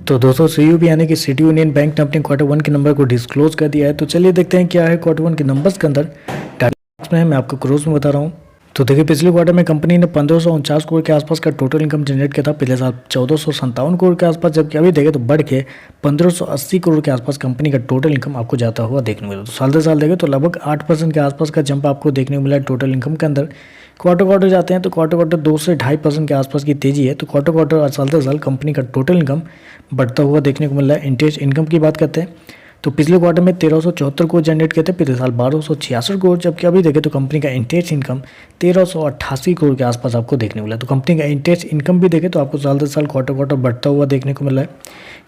तो दोस्तों सीयूबी यानी कि सिटी यूनियन बैंक ने अपने Q1 के नंबर को डिस्क्लोज कर दिया है। तो चलिए देखते हैं क्या है Q1 के नंबर्स के अंदर डाटा में। मैं आपको क्रोज में बता रहा हूँ। तो देखिए पिछले क्वार्टर में कंपनी ने 1549 करोड़ के आसपास का टोटल इनकम जनरेट किया था। पिछले साल 1457 करोड़ के आसपास, जबकि अभी देखें तो बढ़ के 1580 करोड़ के आसपास कंपनी का टोटल इनकम आपको जाता हुआ देखने को मिला। तो साल दर साल देखें तो लगभग 8% के आसपास का जंप आपको देखने को मिला है टोटल इनकम के अंदर। क्वार्टर जाते हैं तो क्वार्टर 2 से 2.5% के आसपास की तेजी है। तो क्वार्टर और साल दर साल कंपनी का टोटल इनकम बढ़ता हुआ देखने को मिल रहा है। इंटरेस्ट इनकम की बात करते हैं तो पिछले क्वार्टर में 1374 करोड़ जनरेट किए थे, पिछले साल 1266 करोड़, जबकि अभी देखें तो कंपनी का इंटरेस्ट इनकम 1388 करोड़ के आसपास आपको देखने को मिला। तो कंपनी का इंटरेस्ट इनकम भी देखें तो आपको साल दर साल क्वार्टर बढ़ता हुआ देखने को मिल रहा है।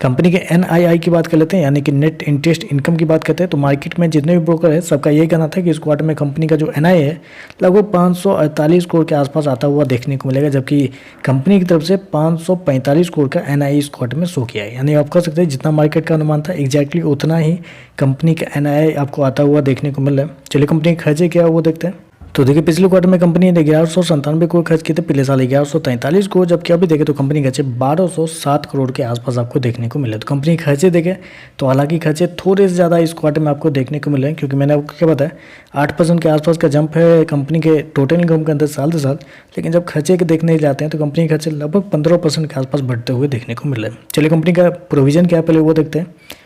कंपनी के NII की बात कर लेते हैं, यानी कि नेट इंटरेस्ट इनकम की बात करते हैं तो मार्केट में जितने भी ब्रोकर है सबका यही कहना था कि इस क्वार्टर में कंपनी का जो NII है लगभग 548 करोड़ के आसपास आता हुआ देखने को मिलेगा, जबकि कंपनी की तरफ से 545 करोड़ का NII इस क्वार्टर में शो किया है। यानी आप कह सकते हैं जितना मार्केट का अनुमान था एग्जैक्टली उतना ही कंपनी का NII आपको आता हुआ देखने को मिल रहा है। चलिए कंपनी के खर्चे क्या है वो देखते हैं। तो देखिए पिछले क्वार्टर में कंपनी ने 1197 करोड़ खर्च किए थे, पिछले साल 1143 करोड़, जबकि अभी देखें तो कंपनी खर्चे 1207 करोड़ के आसपास आपको देखने को मिले। तो कंपनी के खर्चे देखें तो हालांकि खर्चे थोड़े से ज़्यादा इस क्वार्टर में आपको देखने को मिले हैं, क्योंकि मैंने आपको क्या बताया 8% के आसपास का जंप है कंपनी के टोटल इनकम के अंदर साल दर साल, लेकिन जब खर्चे के देखने जाते हैं तो कंपनी के खर्चे लगभग 15% के आसपास बढ़ते हुए देखने को मिल रहे हैं। चलिए कंपनी का प्रोविजन क्या है पहले वो देखते हैं।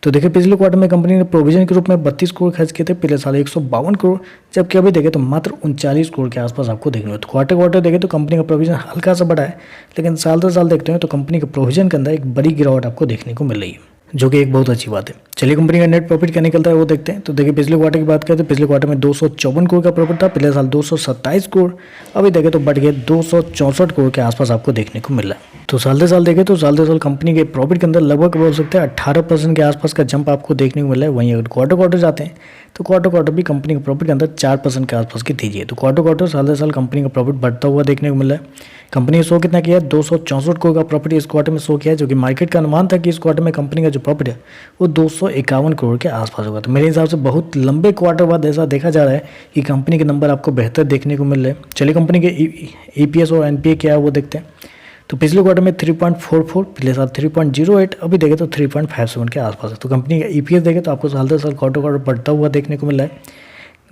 तो देखिए पिछले क्वार्टर में कंपनी ने प्रोविजन के रूप में 32 करोड़ खर्च किए थे, पिछले साल 152 करोड़, जबकि अभी देखें तो मात्र 39 करोड़ के आसपास आपको देखने को। तो क्वार्टर देखें तो कंपनी का प्रोविजन हल्का सा बढ़ा है, लेकिन साल दर साल देखते हैं तो कंपनी के प्रोविजन के अंदर एक बड़ी गिरावट आपको देखने को मिल रही है, जो कि एक बहुत अच्छी बात है। चलिए कंपनी का नेट प्रॉफिट क्या निकलता है वो देखते हैं। तो देखिए पिछले क्वार्टर की बात करें तो पिछले क्वार्टर में 254 करोड़ का प्रॉफिट था, पिछले साल 227 करोड़, अभी देखें तो बढ़ गए 264 करोड़ के आसपास आपको देखने को मिल रहा है। तो साल दर साल देखें तो साल दर साल कंपनी के प्रॉफिट के अंदर लगभग बोल सकते हैं 18% के आसपास का जंप आपको देखने को मिल रहा है। वहीं अगर क्वार्टर जाते हैं तो क्वार्टर भी कंपनी के प्रॉफिट के अंदर 4% के आसपास की तेजी है। तो क्वार्टर साल दर साल कंपनी का प्रॉफिट बढ़ता हुआ देखने को मिल रहा है। कंपनी ने शो कितना किया है 264 करोड़ का प्रॉफिट इस क्वार्टर में शो किया है, जो कि मार्केट का अनुमान था कि इस क्वार्टर में कंपनी का जो प्रॉफिट है वो 251 करोड़ के आसपास होगा। तो मेरे हिसाब से बहुत लंबे क्वार्टर बाद ऐसा देखा जा रहा है कि कंपनी के नंबर आपको बेहतर देखने को मिल रहे हैं। चलिए कंपनी के EPS और NPA क्या है वो देखते हैं। तो पिछले क्वार्टर में 3.44, पिछले साल 3.08, अभी देखें तो 3.57 के आसपास है। तो कंपनी का EPS देखें तो आपको साल दर साल क्वार्टर बढ़ता हुआ देखने को मिल रहा है।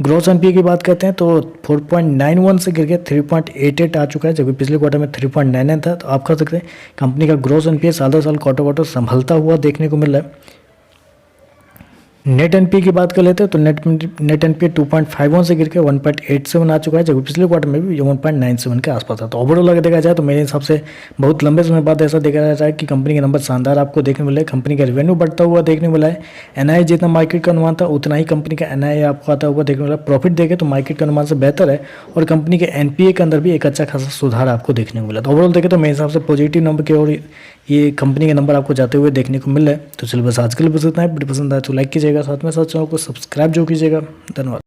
ग्रॉस NPA की बात करते हैं तो 4.91 से गिर के 3.88 आ चुका है, जबकि पिछले क्वार्टर में 3.99 था। तो आप कह सकते हैं कंपनी का ग्रॉस NPA साल दर साल क्वार्टर संभलता हुआ देखने को मिल रहा है। नेट NPA की बात कर लेते हैं तो नेट NPA 2.51 से गिर के 1.87 आ चुका है, जबकि पिछले क्वार्टर में भी 1.97 के आसपास था। तो ओवरऑल अगर देखा जाए तो मेरे हिसाब से बहुत लंबे समय बाद ऐसा देखा जा रहा है कि कंपनी के नंबर शानदार आपको देखने मिले। कंपनी का रेवेन्यू बढ़ता हुआ देखने मिला है। NII जितना मार्केट का अनुमान था उतना ही कंपनी का NII आपको आता हुआ देखने मिला। प्रॉफिट देखें तो मार्केट के अनुमान से बेहतर है, और कंपनी के NPA के अंदर भी एक अच्छा खासा सुधार आपको देखने को मिला। तो ओवरऑल देखें तो मेरे हिसाब से पॉजिटिव नंबर की ओर ये कंपनी के नंबर आपको जाते हुए देखने को मिल रहा है। तो चलिए बस आज के लिए बस इतना है। वीडियो पसंद आए तो लाइक कीजिएगा, साथ में साथ चैनल को सब्सक्राइब जो कीजिएगा। धन्यवाद।